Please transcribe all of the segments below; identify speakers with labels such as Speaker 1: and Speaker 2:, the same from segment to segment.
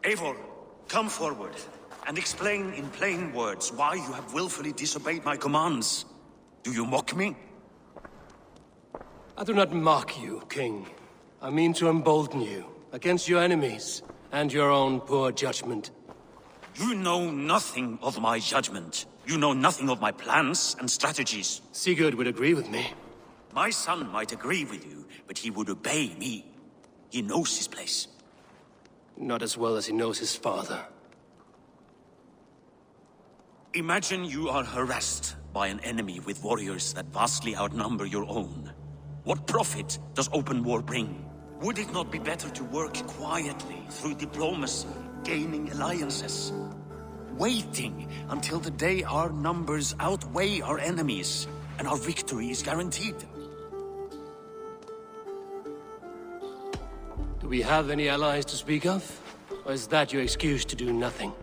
Speaker 1: Eivor, come forward, and explain in plain words why you have willfully disobeyed my commands. Do you mock me?
Speaker 2: I do not mock you, King. I mean to embolden you, against your enemies, and your own poor judgment.
Speaker 1: You know nothing of my judgment. You know nothing of my plans and strategies.
Speaker 2: Sigurd would agree with me.
Speaker 1: My son might agree with you, but he would obey me. He knows his place.
Speaker 2: Not as well as he knows his father.
Speaker 1: Imagine you are harassed by an enemy with warriors that vastly outnumber your own. What profit does open war bring? Would it not be better to work quietly, through diplomacy, gaining alliances? Waiting until the day our numbers outweigh our enemies, and our victory is guaranteed.
Speaker 2: Do we have any allies to speak of? Or is that your excuse to do nothing?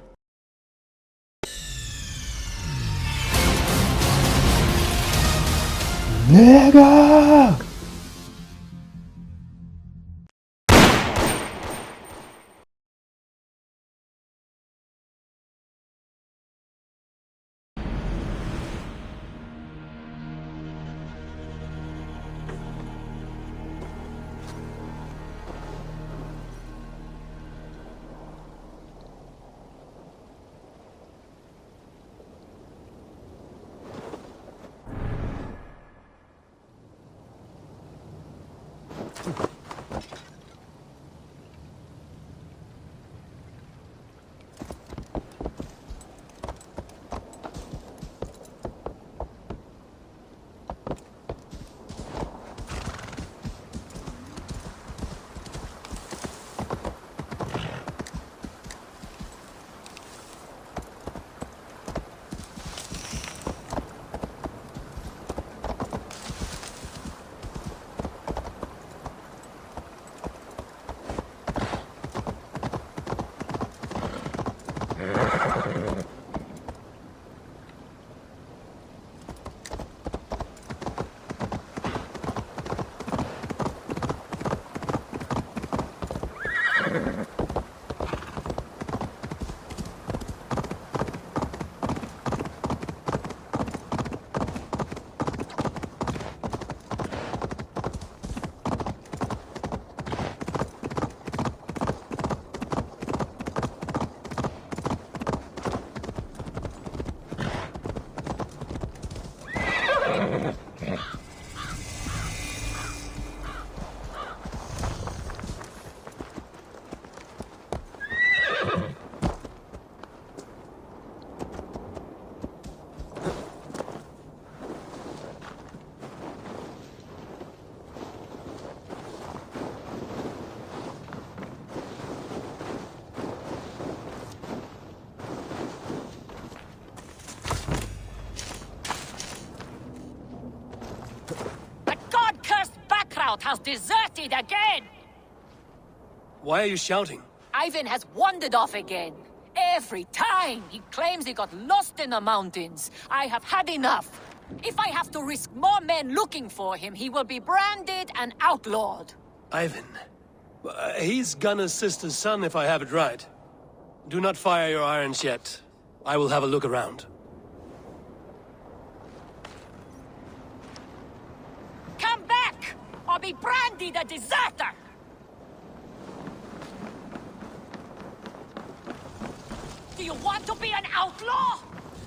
Speaker 3: Nigga!
Speaker 4: Has deserted again!
Speaker 2: Why are you shouting?
Speaker 4: Ivan has wandered off again. Every time he claims he got lost in the mountains. I have had enough. If I have to risk more men looking for him, he will be branded and outlawed.
Speaker 2: Ivan. He's Gunna's sister's son, if I have it right. Do not fire your irons yet. I will have a look around.
Speaker 4: Come back, or be branded a deserter! Do you want to be an outlaw?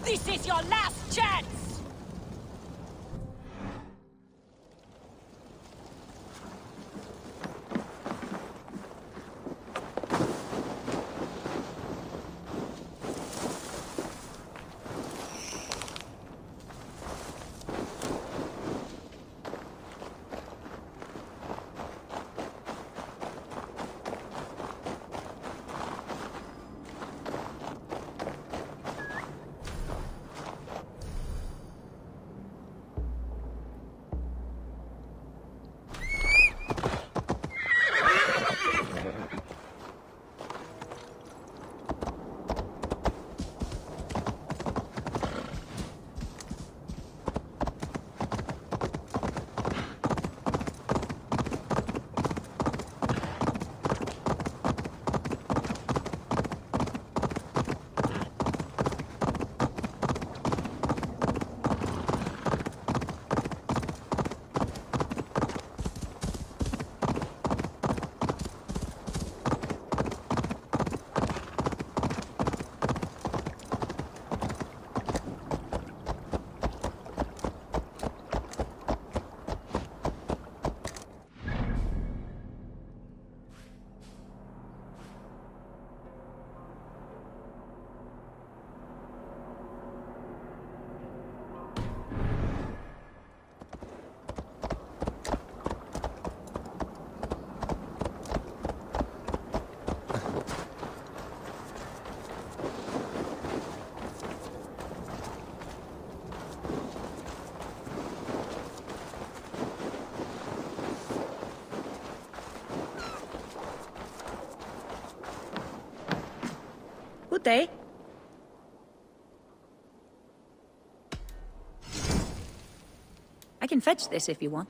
Speaker 4: This is your last chance!
Speaker 5: Good day. I can fetch this if you want.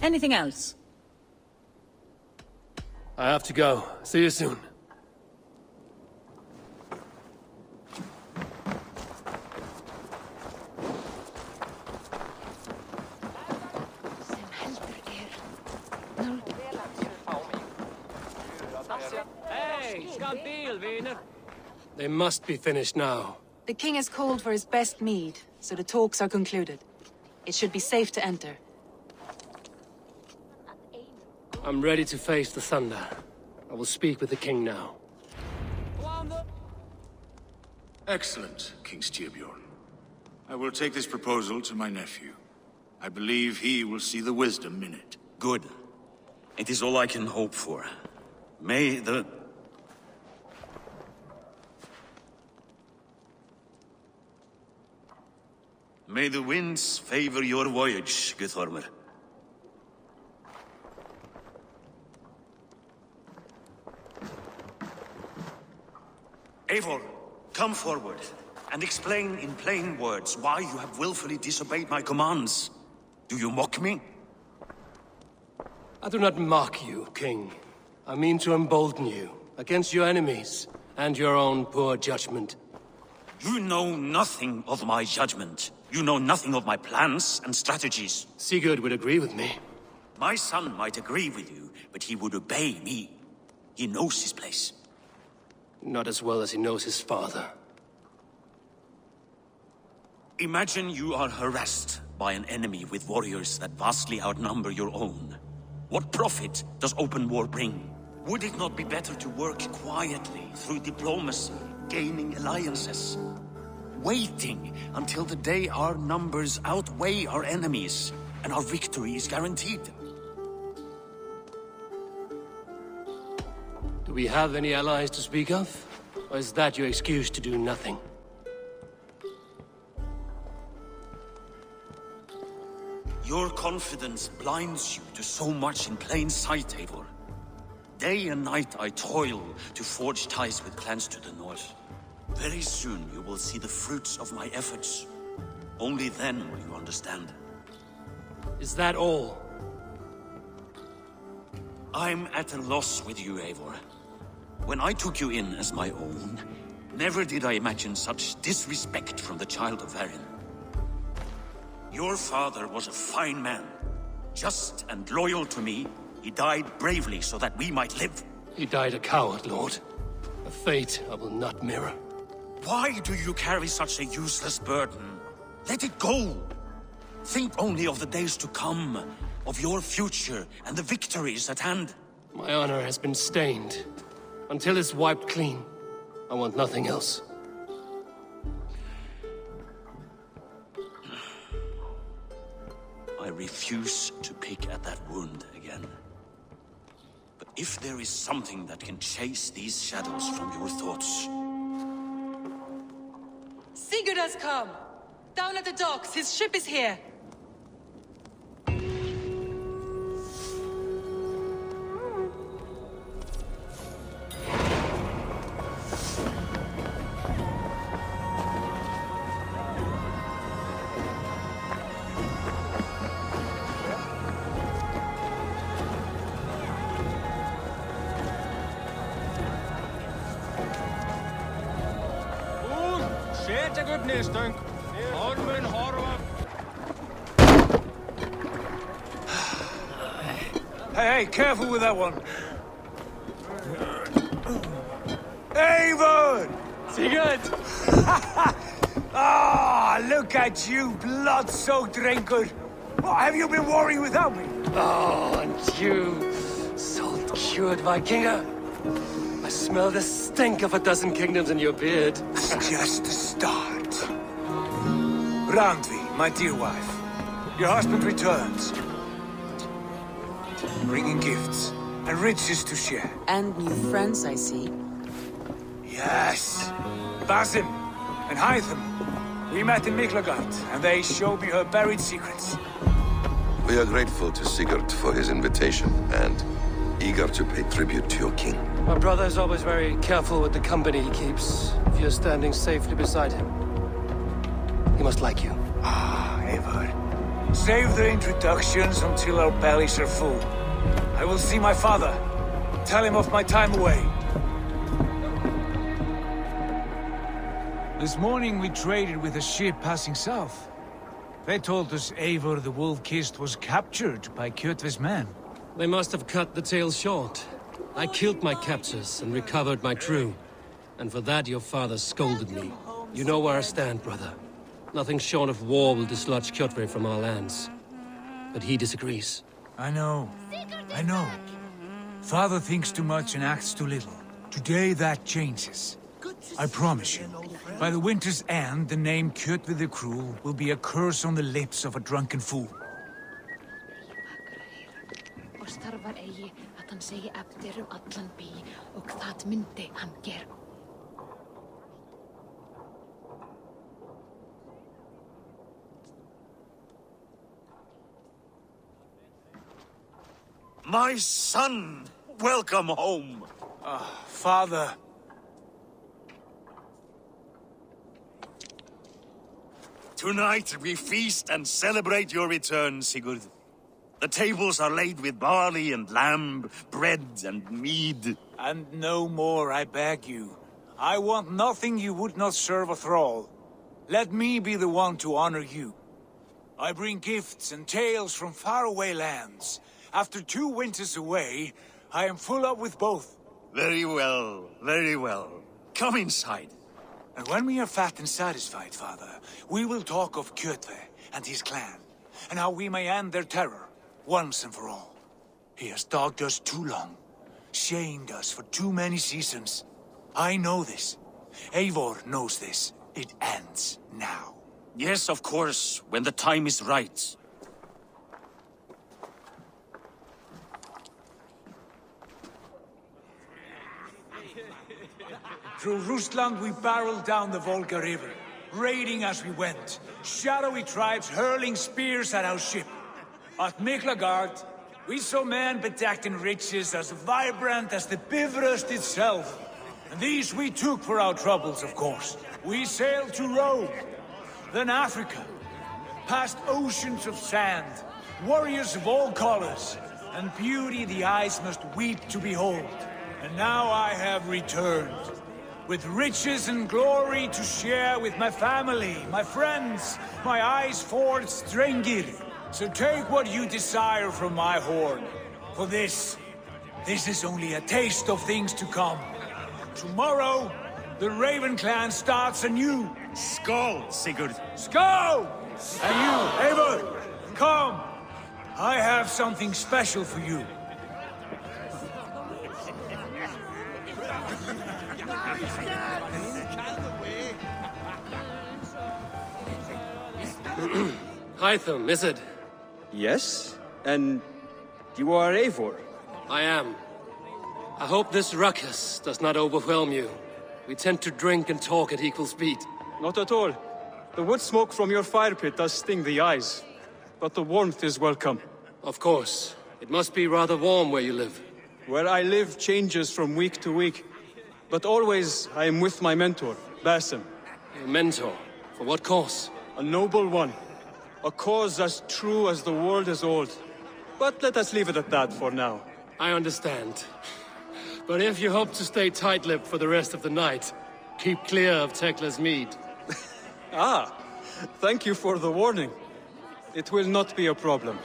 Speaker 5: Anything else?
Speaker 2: I have to go. See you soon. They must be finished now.
Speaker 6: The king has called for his best mead, so the talks are concluded. It should be safe to enter.
Speaker 2: I'm ready to face the thunder. I will speak with the king now.
Speaker 7: Excellent, King Styrbjorn. I will take this proposal to my nephew. I believe he will see the wisdom in it.
Speaker 1: Good. It is all I can hope for. May the winds favor your voyage, Guthormer. Eivor, come forward and explain in plain words why you have willfully disobeyed my commands. Do you mock me?
Speaker 2: I do not mock you, King. I mean to embolden you against your enemies and your own poor judgment.
Speaker 1: You know nothing of my judgment. You know nothing of my plans and strategies.
Speaker 2: Sigurd would agree with me.
Speaker 1: My son might agree with you, but he would obey me. He knows his place.
Speaker 2: Not as well as he knows his father.
Speaker 1: Imagine you are harassed by an enemy with warriors that vastly outnumber your own. What profit does open war bring? Would it not be better to work quietly, through diplomacy, gaining alliances? Waiting until the day our numbers outweigh our enemies, and our victory is guaranteed.
Speaker 2: Do we have any allies to speak of? Or is that your excuse to do nothing?
Speaker 1: Your confidence blinds you to so much in plain sight, Eivor. Day and night I toil to forge ties with clans to the north. Very soon you will see the fruits of my efforts. Only then will you understand.
Speaker 2: Is that all?
Speaker 1: I'm at a loss with you, Eivor. When I took you in as my own, never did I imagine such disrespect from the child of Varin. Your father was a fine man. Just and loyal to me, he died bravely so that we might live.
Speaker 2: He died a coward, Lord. A fate I will not mirror.
Speaker 1: Why do you carry such a useless burden? Let it go! Think only of the days to come, of your future and the victories at hand.
Speaker 2: My honor has been stained. Until it's wiped clean, I want nothing else.
Speaker 1: I refuse to pick at that wound again. But if there is something that can chase these shadows from your thoughts...
Speaker 6: Sigurd has come! Down at the docks, his ship is here!
Speaker 8: Hey, careful with that one. Avon!
Speaker 2: Sigurd!
Speaker 8: Ah, look at you, blood-soaked drinker. What have you been worrying without me?
Speaker 2: Oh, and you, salt-cured Vikinger. I smell the stink of a dozen kingdoms in your beard.
Speaker 8: It's just the start. Randvi, my dear wife, your husband returns. Bringing gifts and riches to share.
Speaker 6: And new friends, I see.
Speaker 8: Yes. Basim and Hytham. We met in Miklagard, and they showed me her buried secrets.
Speaker 9: We are grateful to Sigurd for his invitation, and eager to pay tribute to your king.
Speaker 2: My brother is always very careful with the company he keeps. If you're standing safely beside him, he must like you.
Speaker 8: Ah, Eivor. Save the introductions until our bellies are full. I will see my father. Tell him of my time away. This morning we traded with a ship passing south. They told us Eivor the Wolf-Kissed was captured by Kjotve's men.
Speaker 2: They must have cut the tale short. I killed my captors and recovered my crew. And for that your father scolded me. You know where I stand, brother. Nothing short of war will dislodge Kjotve from our lands. But he disagrees.
Speaker 8: I know. Father thinks too much and acts too little. Today that changes. I promise you. By the winter's end, the name Kjotve the Cruel will be a curse on the lips of a drunken fool.
Speaker 1: My son! Welcome home!
Speaker 8: Father.
Speaker 1: Tonight we feast and celebrate your return, Sigurd. The tables are laid with barley and lamb, bread and mead.
Speaker 8: And no more, I beg you. I want nothing you would not serve a thrall. Let me be the one to honor you. I bring gifts and tales from faraway lands. After 2 winters away, I am full up with both.
Speaker 1: Very well, very well. Come inside.
Speaker 8: And when we are fat and satisfied, Father, we will talk of Kjotve and his clan, and how we may end their terror, once and for all. He has dogged us too long, shamed us for too many seasons. I know this. Eivor knows this. It ends now.
Speaker 1: Yes, of course, when the time is right.
Speaker 8: Through Rusland we barreled down the Volga River, raiding as we went, shadowy tribes hurling spears at our ship. At Miklagard, we saw men bedecked in riches as vibrant as the Bifrost itself. And these we took for our troubles, of course. We sailed to Rome, then Africa, past oceans of sand, warriors of all colors, and beauty the eyes must weep to behold. And now I have returned, with riches and glory to share with my family, my friends, my eyes-forged Strengir. So take what you desire from my horn. For this is only a taste of things to come. Tomorrow, the Raven clan starts anew.
Speaker 1: Skål, Sigurd.
Speaker 8: Skål! And you, Eivor, come. I have something special for you.
Speaker 2: Hytham, is it?
Speaker 10: Yes? And you are Eivor?
Speaker 2: I am. I hope this ruckus does not overwhelm you. We tend to drink and talk at equal speed.
Speaker 10: Not at all. The wood smoke from your fire pit does sting the eyes. But the warmth is welcome.
Speaker 2: Of course. It must be rather warm where you live.
Speaker 10: Where I live changes from week to week. But always I am with my mentor, Basim.
Speaker 2: A mentor? For what cause?
Speaker 10: A noble one. A cause as true as the world is old. But let us leave it at that for now.
Speaker 2: I understand. But if you hope to stay tight-lipped for the rest of the night, keep clear of Tekla's mead.
Speaker 10: Ah, thank you for the warning. It will not be a problem.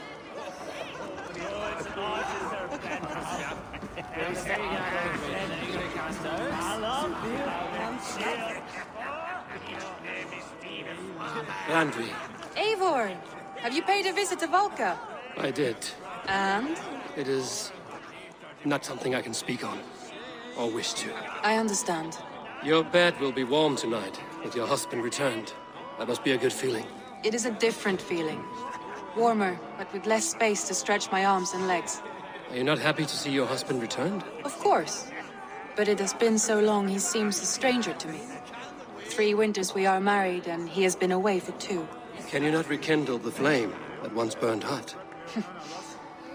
Speaker 2: Landry,
Speaker 6: Eivor! Have you paid a visit to Valka?
Speaker 2: I did.
Speaker 6: And?
Speaker 2: It is not something I can speak on, or wish to.
Speaker 6: I understand.
Speaker 2: Your bed will be warm tonight, with your husband returned. That must be a good feeling.
Speaker 6: It is a different feeling. Warmer, but with less space to stretch my arms and legs.
Speaker 2: Are you not happy to see your husband returned?
Speaker 6: Of course. but it has been so long he seems a stranger to me. 3 winters we are married, and he has been away for 2.
Speaker 2: Can you not rekindle the flame that once burned hot?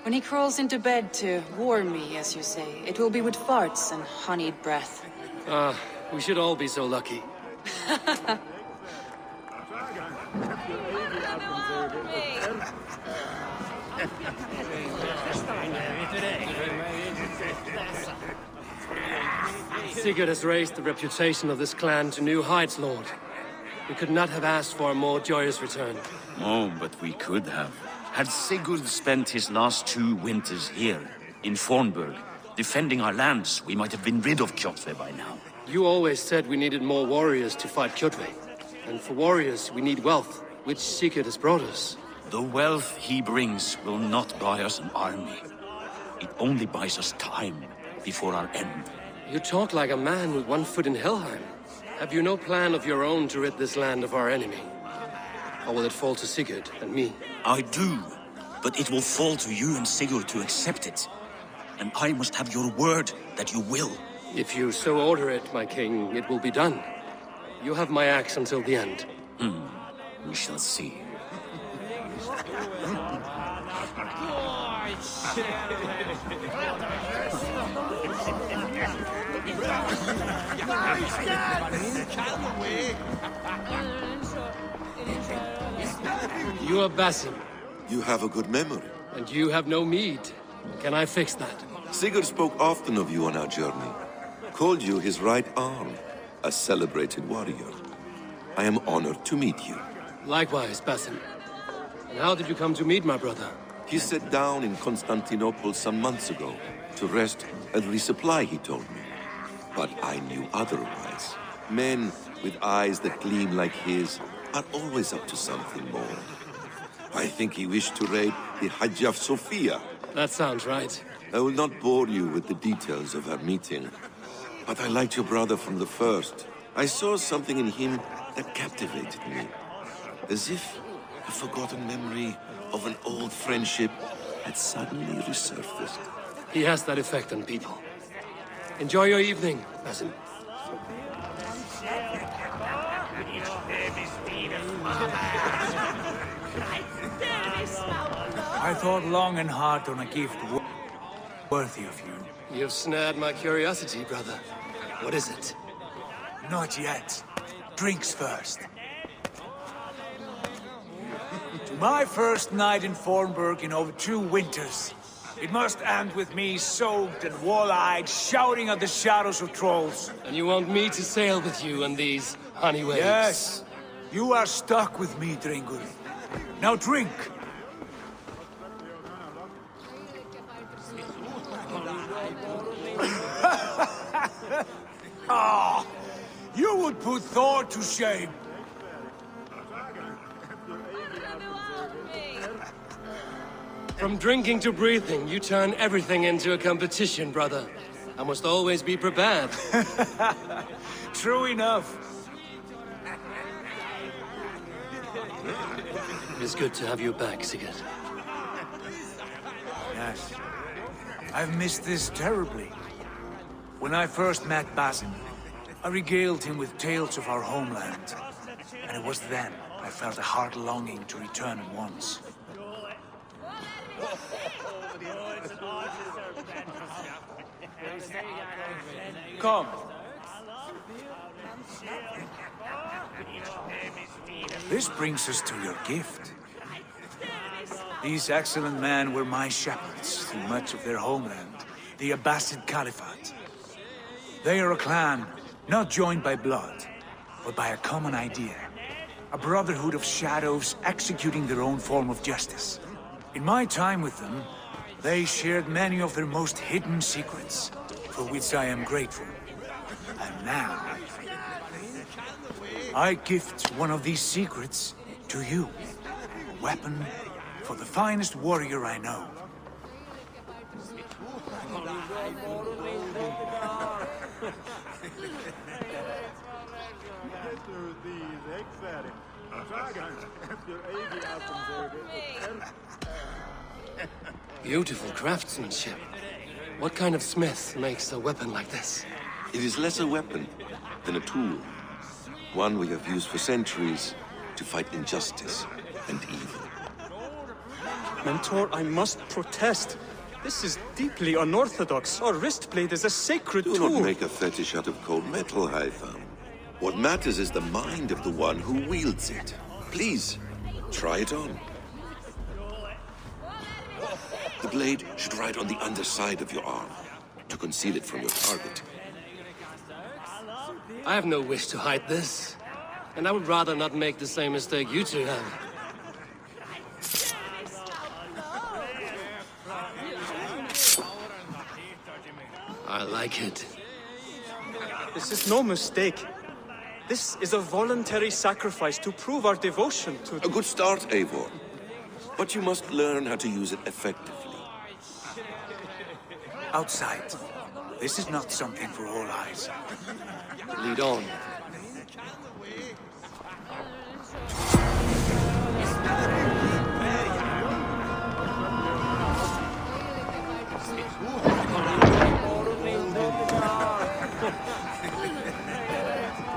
Speaker 6: When he crawls into bed to warm me, as you say, it will be with farts and honeyed breath.
Speaker 2: Ah, we should all be so lucky. Sigurd has raised the reputation of this clan to new heights, Lord. We could not have asked for a more joyous return.
Speaker 1: Oh, but we could have. Had Sigurd spent his last 2 winters here, in Fornburg, defending our lands, we might have been rid of Kjotve by now.
Speaker 2: You always said we needed more warriors to fight Kjotve. And for warriors, we need wealth, which Sigurd has brought us.
Speaker 1: The wealth he brings will not buy us an army. It only buys us time before our end.
Speaker 2: You talk like a man with 1 foot in Helheim. Have you no plan of your own to rid this land of our enemy? Or will it fall to Sigurd and me?
Speaker 1: I do, but it will fall to you and Sigurd to accept it. And I must have your word that you will.
Speaker 2: If you so order it, my king, it will be done. You have my axe until the end.
Speaker 1: We shall see.
Speaker 2: You are Basim,
Speaker 9: You have a good memory.
Speaker 2: and you have no mead. Can I fix that?
Speaker 9: Sigurd spoke often of you on our journey. Called you his right arm, a celebrated warrior. I am honored to meet you.
Speaker 2: Likewise, Basim. And how did you come to meet my brother?
Speaker 9: He sat down in Constantinople some months ago to rest and resupply, he told me. But I knew otherwise. Men with eyes that gleam like his are always up to something more. I think he wished to raid the Hagia Sophia.
Speaker 2: That sounds right.
Speaker 9: I will not bore you with the details of our meeting. But I liked your brother from the first. I saw something in him that captivated me. As if a forgotten memory of an old friendship had suddenly resurfaced.
Speaker 2: He has that effect on people. Enjoy your evening, Basim.
Speaker 8: I thought long and hard on a gift worthy of you.
Speaker 2: You've snared my curiosity, brother. What is it?
Speaker 8: Not yet. Drinks first. To my first night in Fornburg in over 2 winters. It must end with me soaked and wall-eyed, shouting at the shadows of trolls.
Speaker 2: And you want me to sail with you on these honey waves?
Speaker 8: Yes. You are stuck with me, Dringur. Now drink. Ah, you would put Thor to shame.
Speaker 2: From drinking to breathing, you turn everything into a competition, brother. I must always be prepared.
Speaker 8: True enough.
Speaker 2: It's good to have you back, Sigurd.
Speaker 8: Yes. I've missed this terribly. When I first met Basim, I regaled him with tales of our homeland. And it was then I felt a heart longing to return at once. Come. This brings us to your gift. These excellent men were my shepherds through much of their homeland, the Abbasid Caliphate. They are a clan, not joined by blood, but by a common idea. A brotherhood of shadows executing their own form of justice. In my time with them, they shared many of their most hidden secrets, for which I am grateful. And now, I gift one of these secrets to you. A weapon for the finest warrior I know.
Speaker 2: Beautiful craftsmanship. What kind of smith makes a weapon like this?
Speaker 9: It is less a weapon than a tool. One we have used for centuries to fight injustice and evil.
Speaker 10: Mentor, I must protest. This is deeply unorthodox. Our wrist blade is a sacred
Speaker 9: Do
Speaker 10: tool.
Speaker 9: not make a fetish out of cold metal, Hytham. What matters is the mind of the one who wields it. Please, try it on. The blade should ride on the underside of your arm to conceal it from your target.
Speaker 2: I have no wish to hide this. And I would rather not make the same mistake you two have. I like it.
Speaker 10: This is no mistake. This is a voluntary sacrifice to prove our devotion to...
Speaker 9: A good start, Eivor. But you must learn how to use it effectively.
Speaker 8: Outside. This is not something for all eyes.
Speaker 2: Lead on.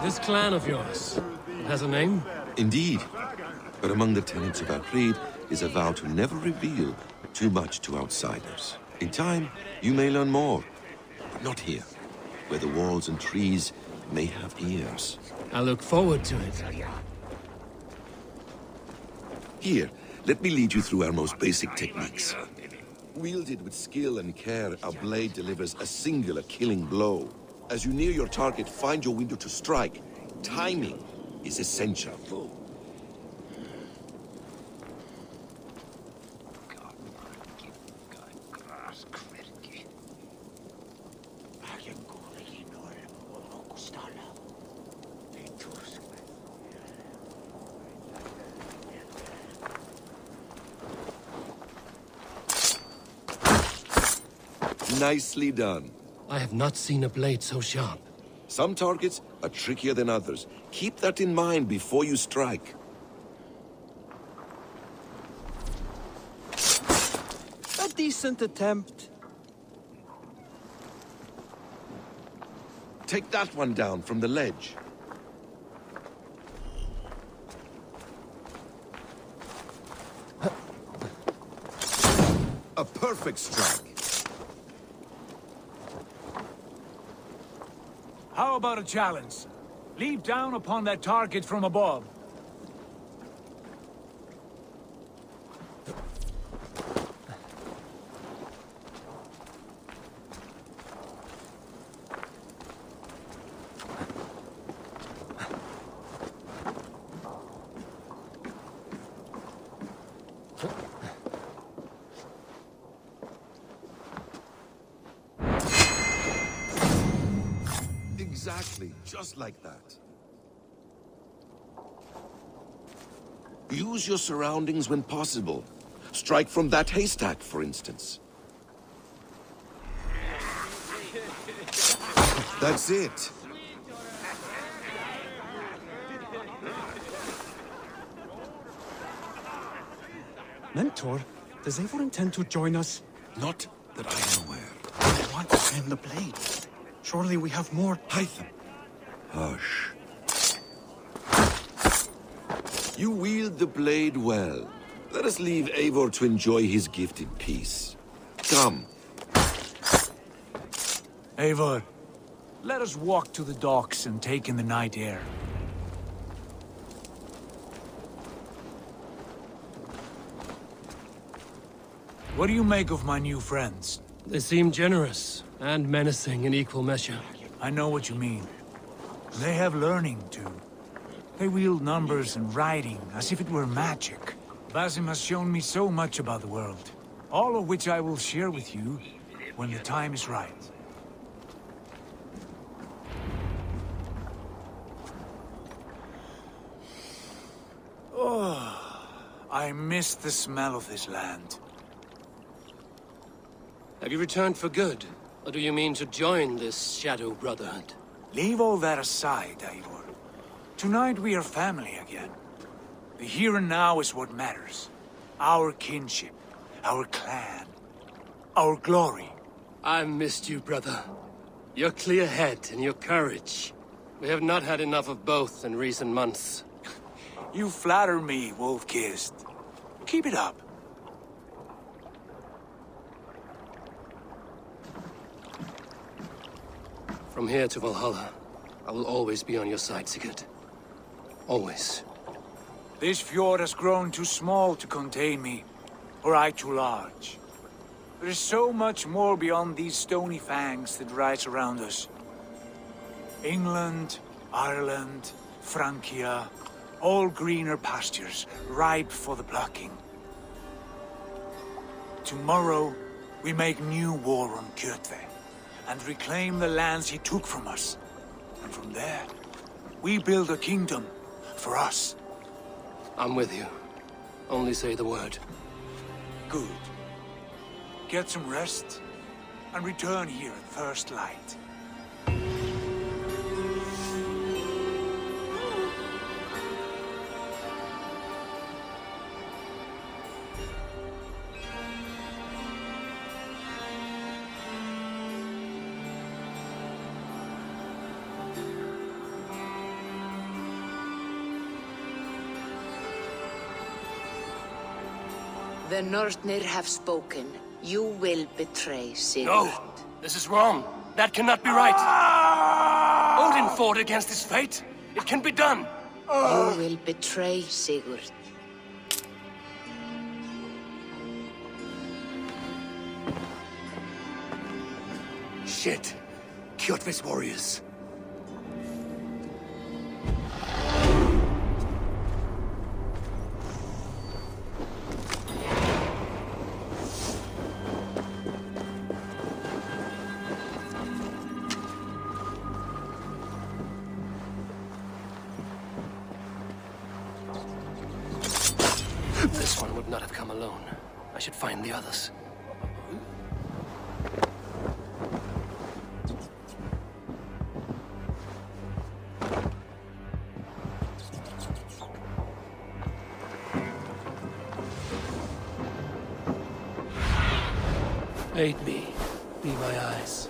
Speaker 2: This clan of yours, it has a name?
Speaker 9: Indeed. But among the tenets of our creed is a vow to never reveal too much to outsiders. In time, you may learn more. But not here, where the walls and trees may have ears.
Speaker 2: I look forward to it.
Speaker 9: Here, let me lead you through our most basic techniques. Wielded with skill and care, our blade delivers a singular killing blow. As you near your target, find your window to strike. Timing is essential. Nicely done.
Speaker 2: I have not seen a blade so sharp.
Speaker 9: Some targets are trickier than others. Keep that in mind before you strike.
Speaker 10: A decent attempt.
Speaker 9: Take that one down from the ledge. A perfect strike.
Speaker 8: How about a challenge? Leap down upon that target from above.
Speaker 9: Exactly, just like that. Use your surroundings when possible. Strike from that haystack, for instance. That's it.
Speaker 10: Mentor, does Eivor intend to join us?
Speaker 9: Not that I am aware.
Speaker 10: I want to tame the blade. Surely we have more...
Speaker 9: Hytham. Hush. You wield the blade well. Let us leave Eivor to enjoy his gift in peace. Come.
Speaker 8: Eivor, let us walk to the docks and take in the night air. What do you make of my new friends?
Speaker 2: They seem generous and menacing in equal measure.
Speaker 8: I know what you mean. They have learning, too. They wield numbers and writing as if it were magic. Basim has shown me so much about the world, all of which I will share with you when the time is right. Oh, I miss the smell of this land.
Speaker 2: Have you returned for good? Or do you mean to join this Shadow Brotherhood?
Speaker 8: Leave all that aside, Eivor. Tonight we are family again. The here and now is what matters. Our kinship, our clan, our glory.
Speaker 2: I missed you, brother. Your clear head and your courage. We have not had enough of both in recent months.
Speaker 8: You flatter me, Wolf-Kissed. Keep it up.
Speaker 2: From here to Valhalla, I will always be on your side, Sigurd. Always.
Speaker 8: This fjord has grown too small to contain me, or I too large. There is so much more beyond these stony fangs that rise around us. England, Ireland, Francia, all greener pastures, ripe for the plucking. Tomorrow, we make new war on Kjotve, and reclaim the lands he took from us. And from there, we build a kingdom for us.
Speaker 2: I'm with you. Only say the word.
Speaker 8: Good. Get some rest, and return here at first light.
Speaker 11: The Northnir have spoken. You will betray Sigurd.
Speaker 2: No! This is wrong. That cannot be right. Odin fought against his fate. It can be done.
Speaker 11: You will betray Sigurd.
Speaker 2: Shit. Kjotve's warriors. This one would not have come alone. I should find the others. Aid me. Be my eyes.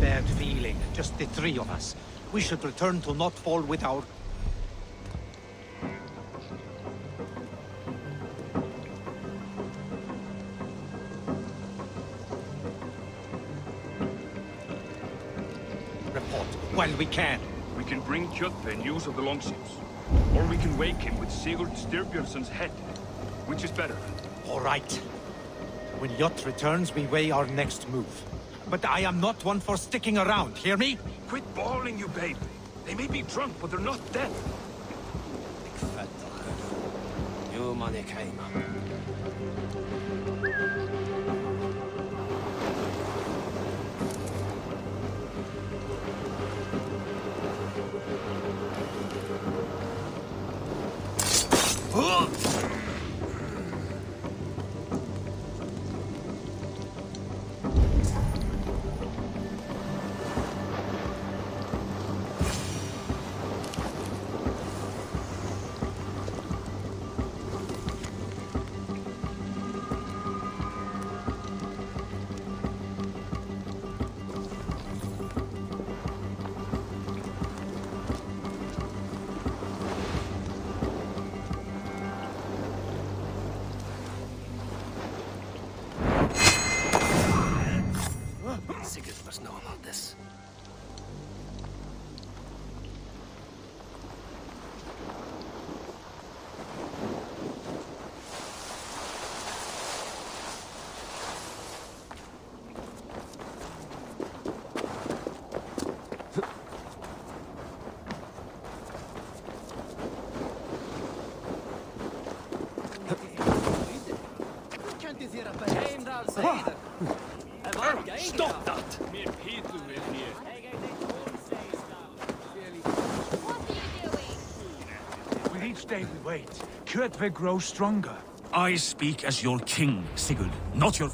Speaker 12: Bad feeling, just the three of us. We should return to Notfall with our... report, while we can.
Speaker 13: We can bring Kjotve news of the longships. Or we can wake him with Sigurd Styrbjörnsson's head. Which is better?
Speaker 12: All right. When Jot returns, we weigh our next move. But I am not one for sticking around, hear me?
Speaker 13: Quit bawling, you babe. They may be drunk, but they're not dead.
Speaker 2: Sigurd must know about this.
Speaker 8: Stop that! With each day we wait, Kjotve grows stronger.
Speaker 1: I speak as your king, Sigurd, not your...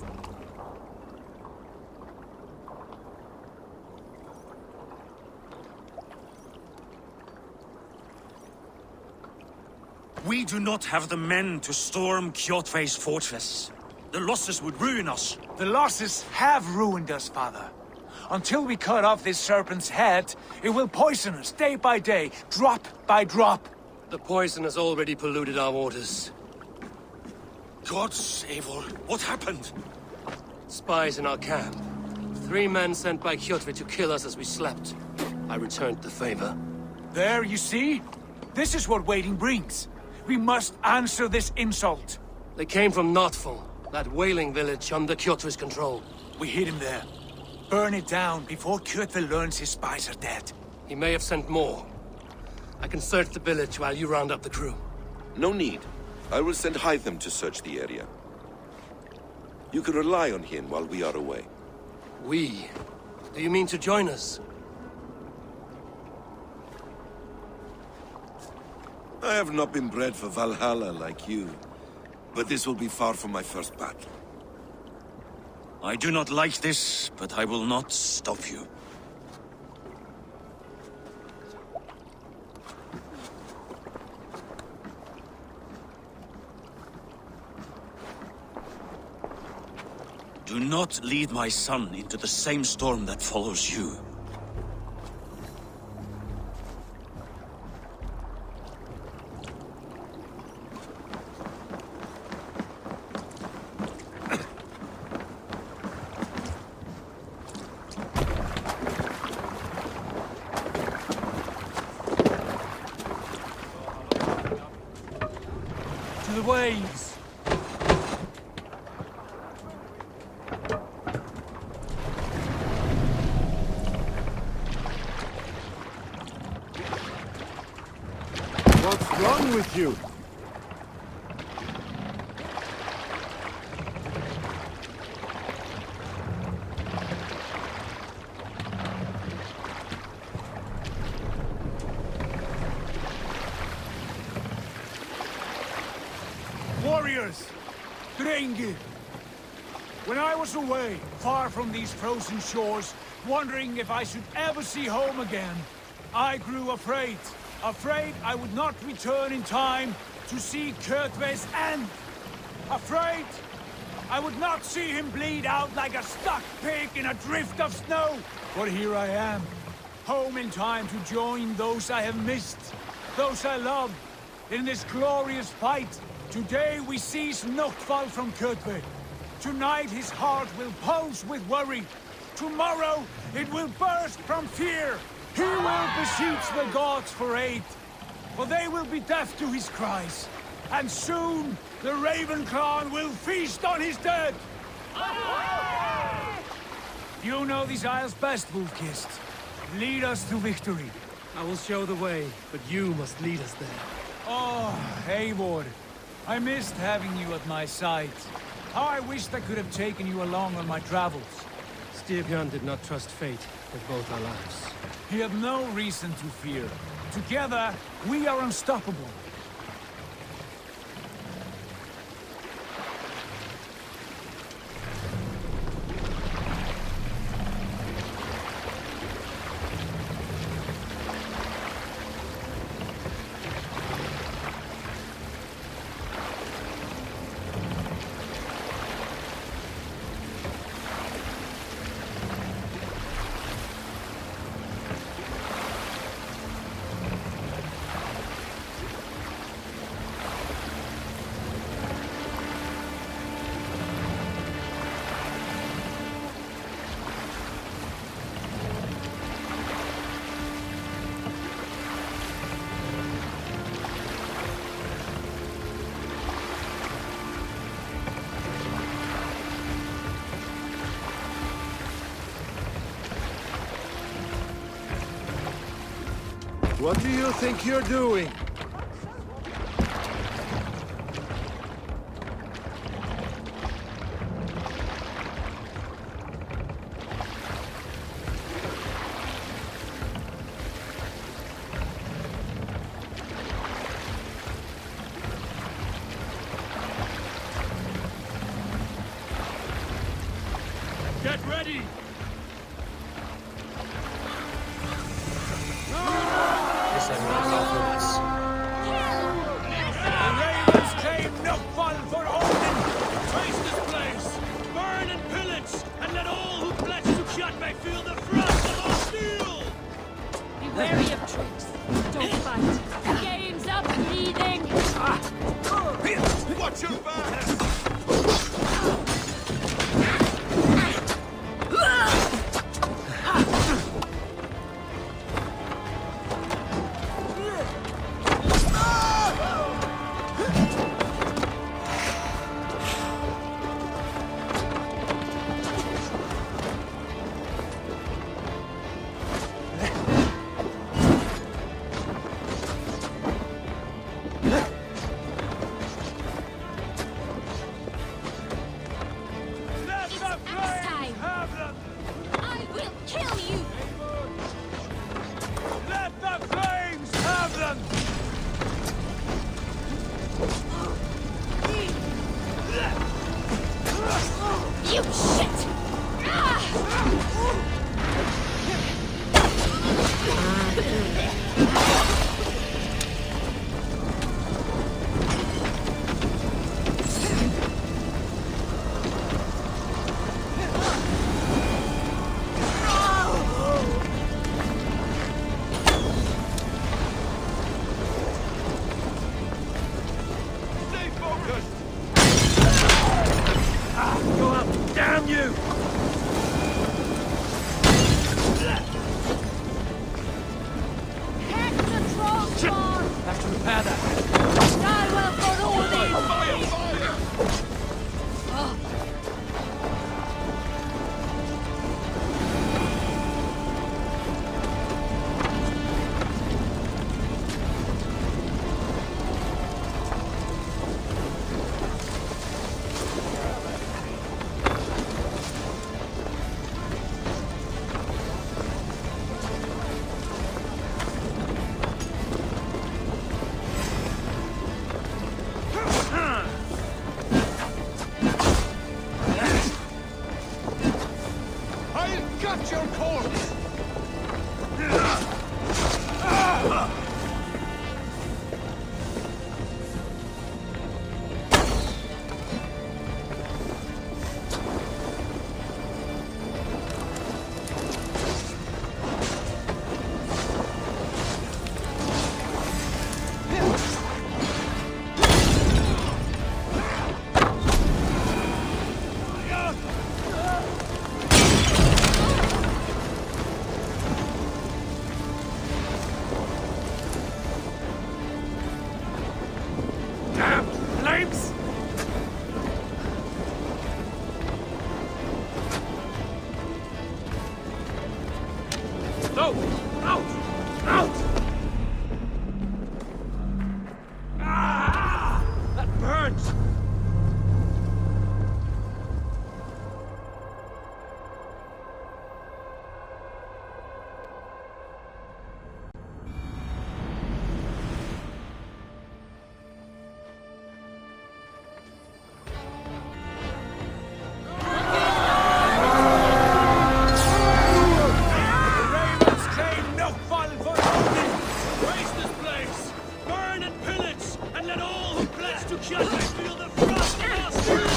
Speaker 1: We do not have the men to storm Kjotve's fortress. The losses would ruin us.
Speaker 8: The losses have ruined us, father. Until we cut off this serpent's head, it will poison us day by day, drop by drop.
Speaker 2: The poison has already polluted our waters.
Speaker 1: God save all. What happened?
Speaker 2: Spies in our camp. 3 men sent by Kjotve to kill us as we slept. I returned the favor.
Speaker 8: There, you see? This is what waiting brings. We must answer this insult.
Speaker 2: They came from Notful, that whaling village under Kjotve's control.
Speaker 8: We hid him there. Burn it down before Kjotve learns his spies are dead.
Speaker 2: He may have sent more. I can search the village while you round up the crew.
Speaker 9: No need. I will send Hytham to search the area. You can rely on him while we are away.
Speaker 2: We? Do you mean to join us?
Speaker 9: I have not been bred for Valhalla like you, but this will be far from my first battle.
Speaker 1: I do not like this, but I will not stop you. Do not lead my son into the same storm that follows you.
Speaker 8: To the waves!
Speaker 3: What's wrong with you?
Speaker 8: Warriors! Drengir! When I was away, far from these frozen shores, wondering if I should ever see home again, I grew afraid. Afraid I would not return in time to see Kjotve's end. Afraid I would not see him bleed out like a stuck pig in a drift of snow. But here I am, home in time to join those I have missed, those I love, in this glorious fight. Today we seize Notfall from Kjotve. Tonight his heart will pulse with worry. Tomorrow it will burst from fear. He will beseech the gods for aid, for they will be deaf to his cries. And soon the Raven Clan will feast on his dead. You know these isles best, Wolfkist. Lead us to victory.
Speaker 2: I will show the way, but you must lead us there.
Speaker 8: Oh, Eivor. I missed having you at my side. How I wished I could have taken you along on my travels.
Speaker 2: Styrbjörn did not trust fate with both our lives.
Speaker 8: He had no reason to fear. Together, we are unstoppable.
Speaker 14: What do you think you're doing?
Speaker 13: Get ready!
Speaker 8: The Ravens claim no fun for Odin!
Speaker 13: Trace this place! Burn and pillage! And let all who pledge to Kjotve feel the thrust of our steel!
Speaker 4: Be wary of tricks. Don't fight. The game's up, bleeding.
Speaker 13: Watch your back!
Speaker 4: You shit!
Speaker 13: Stay focused!
Speaker 14: Go up! Damn you!
Speaker 4: Heck the troll!
Speaker 14: Have to repair that.
Speaker 4: Die well for all these!
Speaker 13: Fire! Fire!
Speaker 14: I'll cut your corpse! Damn flames!
Speaker 13: No! Out! Out!
Speaker 14: Ah! That burns!
Speaker 8: The Ravens claim no fun for Odin!
Speaker 13: Waste this place! Burn and pillage! And let all who pledge to Kjotve feel the thrust of our steel!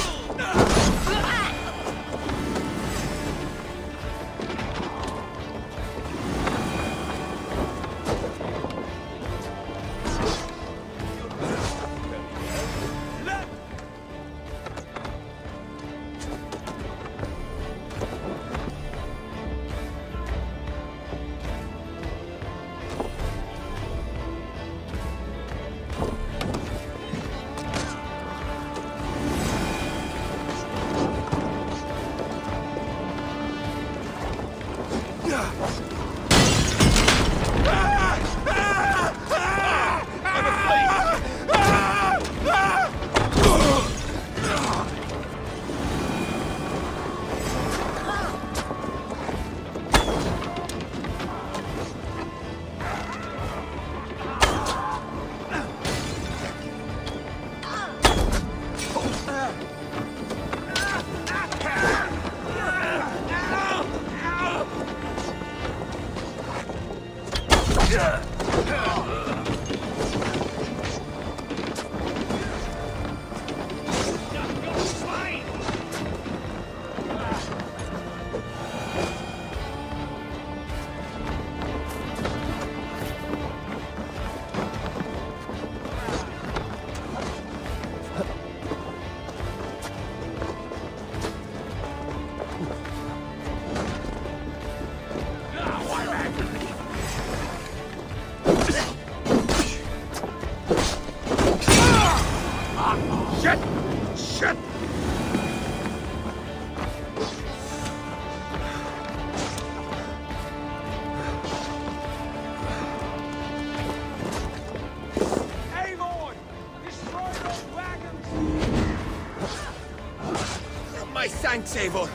Speaker 14: My thanks, Eivor.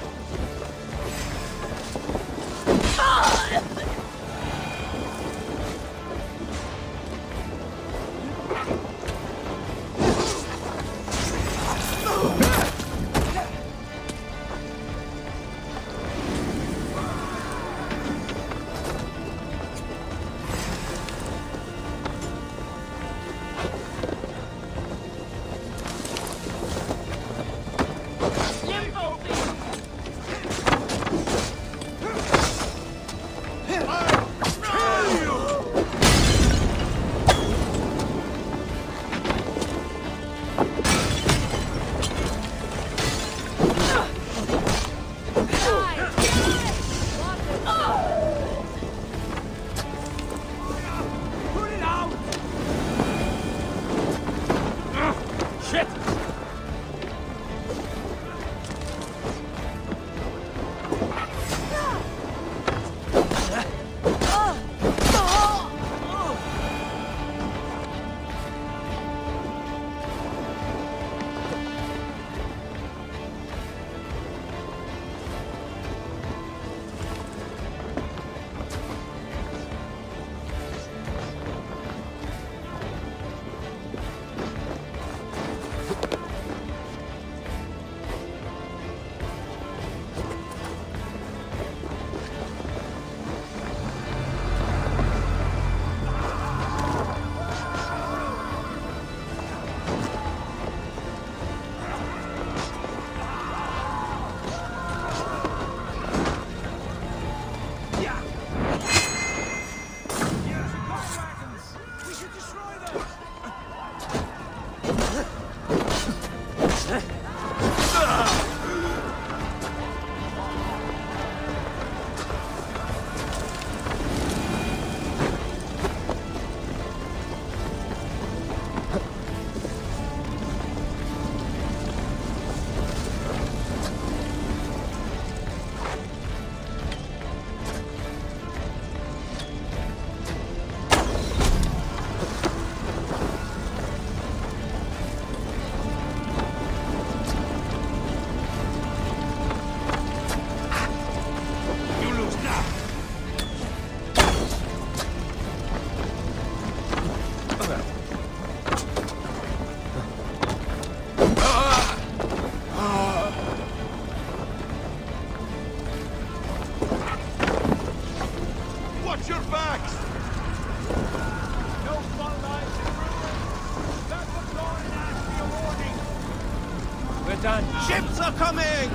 Speaker 14: Ships are coming!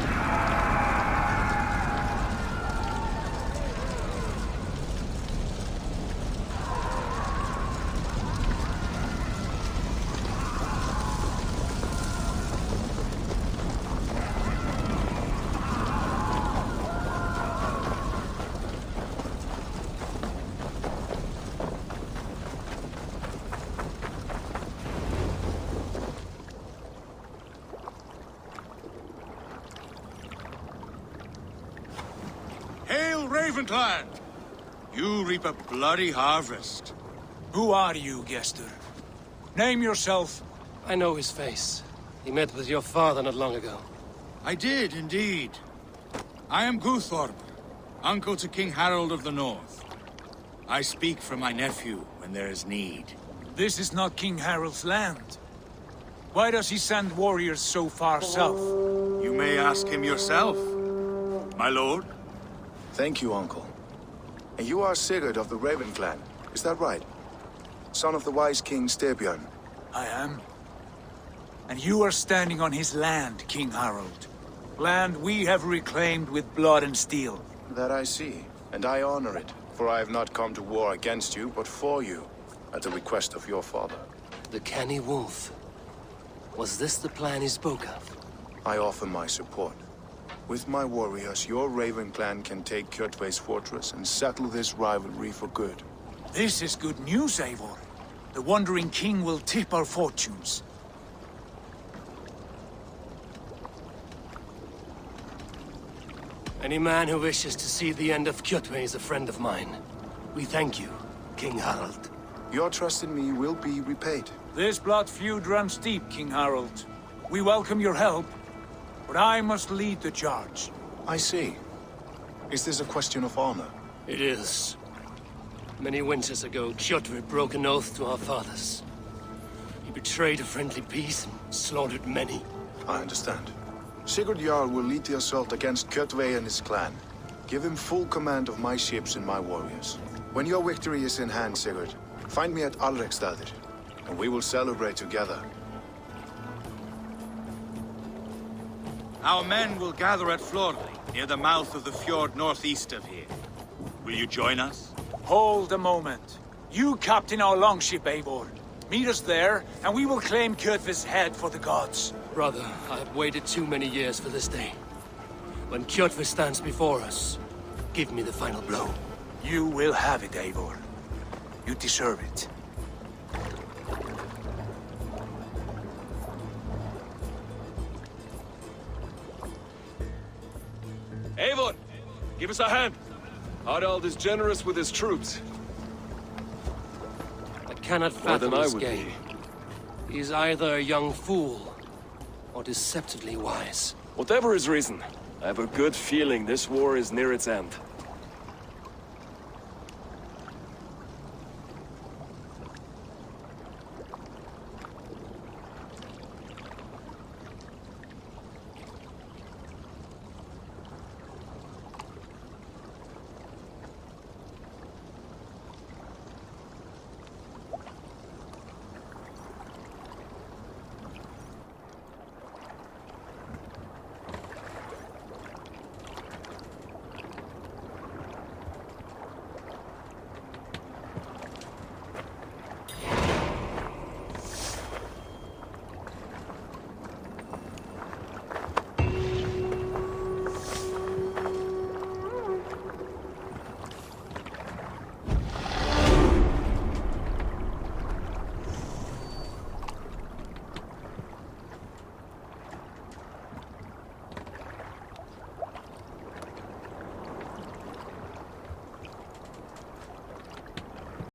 Speaker 7: Ravenclan! You reap a bloody harvest.
Speaker 8: Who are you, Gester? Name yourself.
Speaker 2: I know his face. He met with your father not long ago.
Speaker 7: I did, indeed. I am Guthorp, uncle to King Harold of the North. I speak for my nephew when there is need.
Speaker 8: This is not King Harold's land. Why does he send warriors so far south?
Speaker 7: You may ask him yourself, my lord.
Speaker 15: Thank you, uncle. And you are Sigurd of the Raven clan, is that right? Son of the wise King Styrbjörn.
Speaker 8: I am. And you are standing on his land, King Harold. Land we have reclaimed with blood and steel.
Speaker 15: That I see, and I honor it, for I have not come to war against you, but for you, at the request of your father.
Speaker 2: The canny wolf. Was this the plan he spoke of?
Speaker 15: I offer my support. With my warriors, your Raven clan can take Kjotve's fortress and settle this rivalry for good.
Speaker 8: This is good news, Eivor. The Wandering King will tip our fortunes.
Speaker 2: Any man who wishes to see the end of Kjotve is a friend of mine. We thank you, King Harald.
Speaker 15: Your trust in me will be repaid.
Speaker 8: This blood feud runs deep, King Harold. We welcome your help, but but I must lead the charge.
Speaker 15: I see. Is this a question of honor?
Speaker 2: It is. Many winters ago, Kjotve broke an oath to our fathers. He betrayed a friendly peace and slaughtered many.
Speaker 15: I understand. Sigurd Jarl will lead the assault against Kjotve and his clan. Give him full command of my ships and my warriors. When your victory is in hand, Sigurd, find me at Alrekstadir, and we will celebrate together.
Speaker 7: Our men will gather at Florli, near the mouth of the fjord northeast of here. Will you join us?
Speaker 8: Hold a moment. You captain our longship, Eivor. Meet us there, and we will claim Kjotve's head for the gods.
Speaker 2: Brother, I have waited too many years for this day. When Kjotve stands before us, give me the final blow.
Speaker 8: You will have it, Eivor. You deserve it.
Speaker 14: Eivor, give us a hand. Harald is generous with his troops.
Speaker 2: I cannot
Speaker 14: More than
Speaker 2: fathom
Speaker 14: I
Speaker 2: his
Speaker 14: would
Speaker 2: game. He is either a young fool, or deceptively wise.
Speaker 14: Whatever his reason, I have a good feeling this war is near its end.